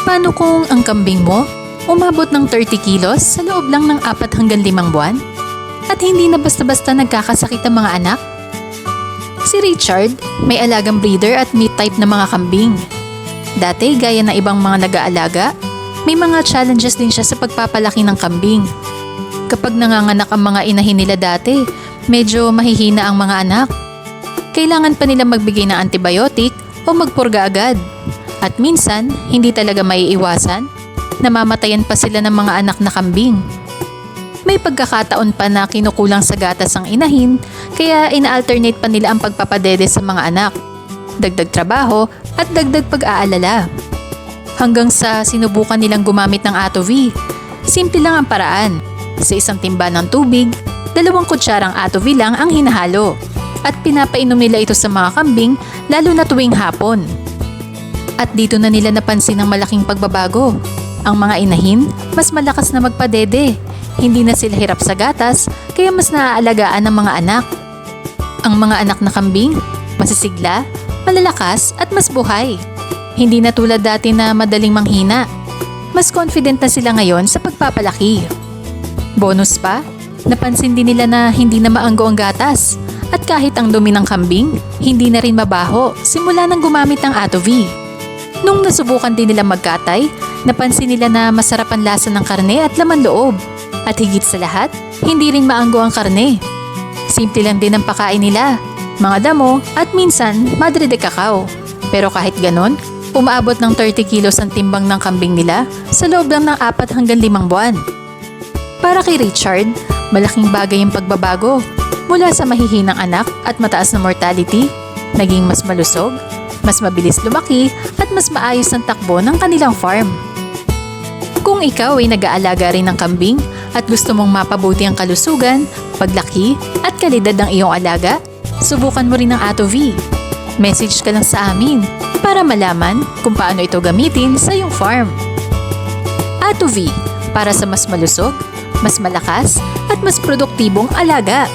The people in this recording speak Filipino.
Paano kung ang kambing mo umabot ng 30 kilos sa loob lang ng 4 hanggang 5 buwan? At hindi na basta-basta nagkakasakit ang mga anak? Si Richard may alagang breeder at meat type na mga kambing. Dati, gaya ng ibang mga nag-aalaga, may mga challenges din siya sa pagpapalaki ng kambing. Kapag nanganganak ang mga inahin nila dati, medyo mahihina ang mga anak. Kailangan pa nila magbigay ng antibiotic o magpurga agad. At minsan, hindi talaga maiiwasan, namamatayan pa sila ng mga anak na kambing. May pagkakataon pa na kinukulang sa gatas ang inahin, kaya ina-alternate pa nila ang pagpapadede sa mga anak. Dagdag trabaho at dagdag pag-aalala. Hanggang sa sinubukan nilang gumamit ng Attovy. Simple lang ang paraan. Sa isang timba ng tubig, 2 kutsarang Attovy lang ang hinahalo. At pinapainom nila ito sa mga kambing lalo na tuwing hapon. At dito na nila napansin ang malaking pagbabago. Ang mga inahin, mas malakas na magpadede. Hindi na sila hirap sa gatas, kaya mas naaalagaan ng mga anak. Ang mga anak na kambing, masisigla, malalakas at mas buhay. Hindi na tulad dati na madaling manghina. Mas confident na sila ngayon sa pagpapalaki. Bonus pa, napansin din nila na hindi na maanggo ang gatas. At kahit ang dumi ng kambing, hindi na rin mabaho simula nang gumamit ng Attovy. Nung nasubukan din nila magkatay, napansin nila na masarap ang lasa ng karne at laman loob. At higit sa lahat, hindi rin maanggo ang karne. Simple lang din ang pakain nila, mga damo at minsan madre de cacao. Pero kahit ganon, umaabot ng 30 kilos ang timbang ng kambing nila sa loob lang ng 4 hanggang 5 buwan. Para kay Richard, malaking bagay ang pagbabago. Mula sa mahihinang anak at mataas na mortality, naging mas malusog, mas mabilis lumaki at mas maayos ang takbo ng kanilang farm. Kung ikaw ay nag-aalaga rin ng kambing at gusto mong mapabuti ang kalusugan, paglaki at kalidad ng iyong alaga, subukan mo rin ang Attovy. Message ka lang sa amin para malaman kung paano ito gamitin sa iyong farm. Attovy, para sa mas malusog, mas malakas at mas produktibong alaga.